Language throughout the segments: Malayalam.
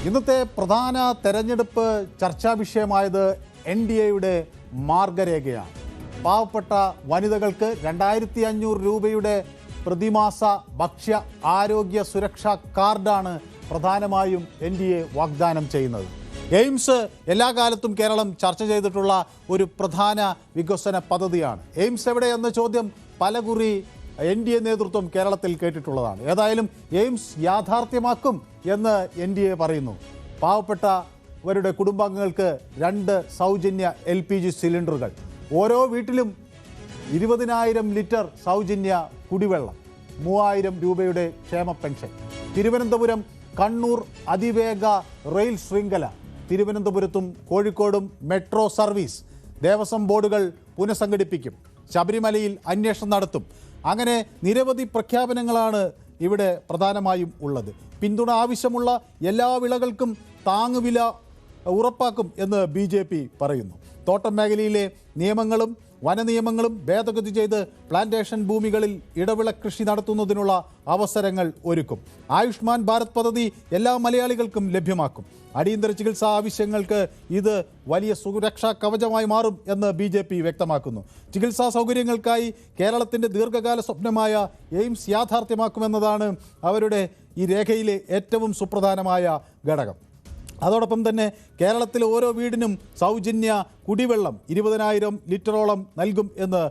ഇന്നത്തെ പ്രധാന തെരഞ്ഞെടുപ്പ് ചർച്ചാ വിഷയമായത് NDAയുടെ മാർഗരേഖയാണ്. പാവപ്പെട്ട വനിതകൾക്ക് 2500 രൂപയുടെ പ്രതിമാസ ഭക്ഷ്യ ആരോഗ്യ സുരക്ഷാ കാർഡാണ് പ്രധാനമായും NDA വാഗ്ദാനം ചെയ്യുന്നത്. എയിംസ് എല്ലാ കാലത്തും കേരളം ചർച്ച ചെയ്തിട്ടുള്ള ഒരു പ്രധാന വികസന പദ്ധതിയാണ്. എയിംസ് എവിടെയെന്ന ചോദ്യം പലകുറി NDA നേതൃത്വം കേരളത്തിൽ കേട്ടിട്ടുള്ളതാണ്. ഏതായാലും എയിംസ് യാഥാർത്ഥ്യമാക്കും എന്ന് NDA പറയുന്നു. പാവപ്പെട്ടവരുടെ കുടുംബാംഗങ്ങൾക്ക് 2 സൗജന്യ LPG സിലിണ്ടറുകൾ, ഓരോ വീട്ടിലും 20,000 ലിറ്റർ സൗജന്യ കുടിവെള്ളം, 3000 രൂപയുടെ ക്ഷേമ പെൻഷൻ, തിരുവനന്തപുരം കണ്ണൂർ അതിവേഗ റെയിൽ ശൃംഖല, തിരുവനന്തപുരത്തും കോഴിക്കോടും മെട്രോ സർവീസ്, ദേവസ്വം ബോർഡുകൾ പുനഃസംഘടിപ്പിക്കും, ശബരിമലയിൽ അന്വേഷണം നടത്തും. അങ്ങനെ നിരവധി പ്രഖ്യാപനങ്ങളാണ് ഇവിടെ പ്രധാനമായും ഉള്ളത്. പിന്തുണ ആവശ്യമുള്ള എല്ലാ വിളകൾക്കും താങ്ങുവില ഉറപ്പാക്കും എന്ന് BJP പറയുന്നു. തോട്ടം മേഖലയിലെ നിയമങ്ങളും വനനിയമങ്ങളും ഭേദഗതി ചെയ്ത് പ്ലാന്റേഷൻ ഭൂമികളിൽ ഇടവിള കൃഷി നടത്തുന്നതിനുള്ള അവസരങ്ങൾ ഒരുക്കും. ആയുഷ്മാൻ ഭാരത് പദ്ധതി എല്ലാ മലയാളികൾക്കും ലഭ്യമാക്കും. അടിയന്തര ചികിത്സാ ആവശ്യങ്ങൾക്ക് ഇത് വലിയ സുരക്ഷാ കവചമായി മാറും എന്ന് BJP വ്യക്തമാക്കുന്നു. ചികിത്സാ സൗകര്യങ്ങൾക്കായി കേരളത്തിൻ്റെ ദീർഘകാല സ്വപ്നമായ എയിംസ് യാഥാർത്ഥ്യമാക്കുമെന്നതാണ് അവരുടെ ഈ രേഖയിലെ ഏറ്റവും സുപ്രധാനമായ ഘടകം. അതോടൊപ്പം തന്നെ കേരളത്തിലെ ഓരോ വീടിനും സൗജന്യ കുടിവെള്ളം 20,000 ലിറ്ററോളം നൽകും എന്ന്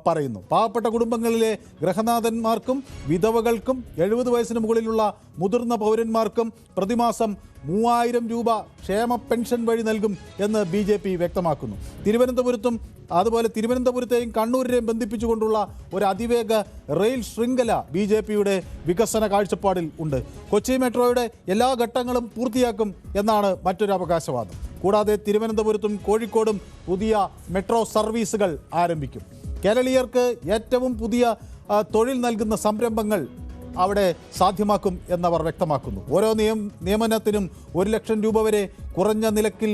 പറയുന്നു. പാവപ്പെട്ട കുടുംബങ്ങളിലെ ഗൃഹനാഥന്മാർക്കും വിധവകൾക്കും 70 വയസ്സിന് മുകളിലുള്ള മുതിർന്ന പൗരന്മാർക്കും പ്രതിമാസം 3000 രൂപ ക്ഷേമ പെൻഷൻ വഴി നൽകും എന്ന് BJP വ്യക്തമാക്കുന്നു. തിരുവനന്തപുരത്തും അതുപോലെ തിരുവനന്തപുരത്തെയും കണ്ണൂരിനെയും ബന്ധിപ്പിച്ചുകൊണ്ടുള്ള ഒരു അതിവേഗ റെയിൽ ശൃംഖല BJPയുടെ വികസന കാഴ്ചപ്പാടിൽ ഉണ്ട്. കൊച്ചി മെട്രോയുടെ എല്ലാ ഘട്ടങ്ങളും പൂർത്തിയാക്കും എന്നാണ് മറ്റൊരു അവകാശവാദം. കൂടാതെ തിരുവനന്തപുരത്തും കോഴിക്കോടും പുതിയ മെട്രോ സർവീസുകൾ ആരംഭിക്കും. കേരളീയർക്ക് ഏറ്റവും പുതിയ തൊഴിൽ നൽകുന്ന സംരംഭങ്ങൾ അവിടെ സാധ്യമാക്കും എന്നവർ വ്യക്തമാക്കുന്നു. ഓരോ നിയമനത്തിനും 1 ലക്ഷം രൂപ വരെ കുറഞ്ഞ നിരക്കിൽ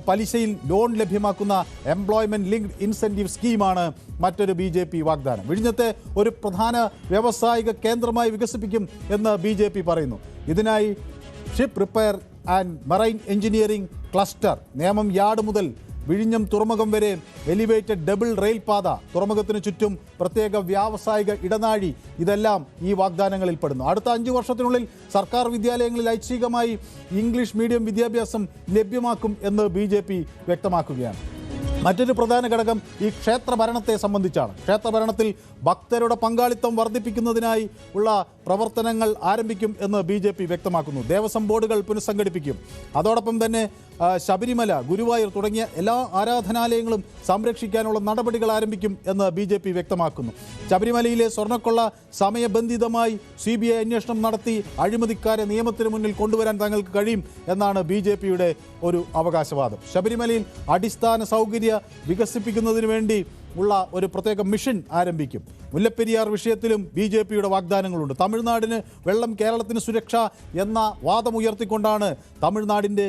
പലിശയിൽ ലോൺ ലഭ്യമാക്കുന്ന എംപ്ലോയ്മെൻറ്റ് ലിങ്ക്ഡ് ഇൻസെൻറ്റീവ് സ്കീമാണ് മറ്റൊരു BJP വാഗ്ദാനം. വിഴിഞ്ഞത്തെ ഒരു പ്രധാന വ്യാവസായിക കേന്ദ്രമായി വികസിപ്പിക്കും എന്ന് BJP പറയുന്നു. ഇതിനായി ship repair and marine engineering cluster, Nemom yard മുതൽ വിഴിഞ്ഞം തുറമുഖം വരെ എലിവേറ്റഡ് ഡബിൾ റെയിൽ പാത, തുറമുഖത്തിന് ചുറ്റും പ്രത്യേക വ്യാവസായിക ഇടനാഴി, ഇതെല്ലാം ഈ വാഗ്ദാനങ്ങളിൽ പെടുന്നു. അടുത്ത 5 വർഷത്തിനുള്ളിൽ സർക്കാർ വിദ്യാലയങ്ങളിൽ ഐച്ഛികമായി ഇംഗ്ലീഷ് മീഡിയം വിദ്യാഭ്യാസം ലഭ്യമാക്കും എന്ന് BJP വ്യക്തമാക്കുകയാണ്. മറ്റൊരു പ്രധാന ഘടകം ഈ ക്ഷേത്രഭരണത്തെ സംബന്ധിച്ചാണ്. ക്ഷേത്രഭരണത്തിൽ ഭക്തരുടെ പങ്കാളിത്തം വർദ്ധിപ്പിക്കുന്നതിനായി ഉള്ള പ്രവർത്തനങ്ങൾ ആരംഭിക്കും എന്ന് BJP വ്യക്തമാക്കുന്നു. ദേവസ്വം ബോർഡുകൾ പുനഃസംഘടിപ്പിക്കും. അതോടൊപ്പം തന്നെ ശബരിമല, ഗുരുവായൂർ തുടങ്ങിയ എല്ലാ ആരാധനാലയങ്ങളും സംരക്ഷിക്കാനുള്ള നടപടികൾ ആരംഭിക്കും എന്ന് BJP വ്യക്തമാക്കുന്നു. ശബരിമലയിലെ സ്വർണ്ണക്കൊള്ള സമയബന്ധിതമായി CBI അന്വേഷണം നടത്തി അഴിമതിക്കാരെ നിയമത്തിന് മുന്നിൽ കൊണ്ടുവരാൻ തങ്ങൾക്ക് കഴിയും എന്നാണ് BJPയുടെ ഒരു അവകാശവാദം. ശബരിമലയിൽ അടിസ്ഥാന സൗകര്യ വികസിപ്പിക്കുന്നതിന് വേണ്ടി ഉള്ള ഒരു പ്രത്യേക മിഷൻ ആരംഭിക്കും. മുല്ലപ്പെരിയാർ വിഷയത്തിലും BJPയുടെ വാഗ്ദാനങ്ങളുണ്ട്. തമിഴ്നാടിന് വെള്ളം, കേരളത്തിന് സുരക്ഷ എന്ന വാദമുയർത്തിക്കൊണ്ടാണ് തമിഴ്നാടിൻ്റെ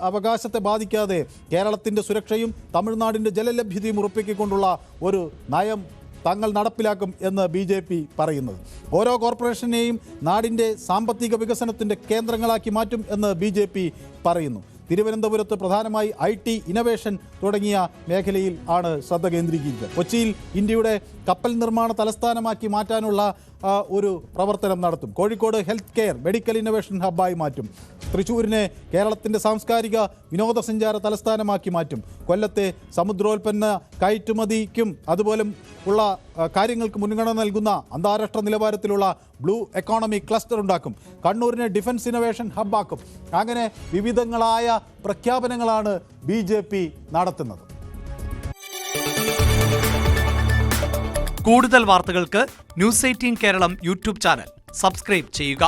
അവകാശത്തെ ബാധിക്കാതെ കേരളത്തിൻ്റെ സുരക്ഷയും തമിഴ്നാടിൻ്റെ ജലലഭ്യതയും ഉറപ്പിക്കൊണ്ടുള്ള ഒരു നയം തങ്ങൾ നടപ്പിലാക്കും എന്ന് BJP പറയുന്നത്. ഓരോ കോർപ്പറേഷനെയും നാടിൻ്റെ സാമ്പത്തിക വികസനത്തിൻ്റെ കേന്ദ്രങ്ങളാക്കി മാറ്റും എന്ന് BJP പറയുന്നു. തിരുവനന്തപുരത്ത് പ്രധാനമായി IT, ഇന്നവേഷൻ തുടങ്ങിയ മേഖലയിൽ ആണ് ശ്രദ്ധ കേന്ദ്രീകരിക്കുക. കൊച്ചിയിൽ ഇന്ത്യയുടെ കപ്പൽ നിർമ്മാണ തലസ്ഥാനമാക്കി മാറ്റാനുള്ള ഒരു പ്രവർത്തനം നടത്തും. Kozhikode health care, medical innovation ഹബ്ബായി മാറ്റും. തൃശ്ശൂരിനെ കേരളത്തിൻ്റെ സാംസ്കാരിക വിനോദസഞ്ചാര തലസ്ഥാനമാക്കി മാറ്റും. കൊല്ലത്തെ സമുദ്രോൽപ്പന്ന കയറ്റുമതിക്കും അതുപോലെ ഉള്ള കാര്യങ്ങൾക്ക് മുൻഗണന നൽകുന്ന അന്താരാഷ്ട്ര നിലവാരത്തിലുള്ള ബ്ലൂ എക്കോണമി ക്ലസ്റ്റർ ഉണ്ടാക്കും. കണ്ണൂരിനെ ഡിഫൻസ് ഇന്നവേഷൻ ഹബ്ബാക്കും. അങ്ങനെ വിവിധങ്ങളായ പ്രഖ്യാപനങ്ങളാണ് BJP നടത്തുന്നത്. കൂടുതൽ വാർത്തകൾക്ക് News 18 Keralam YouTube channel subscribe ചെയ്യുക.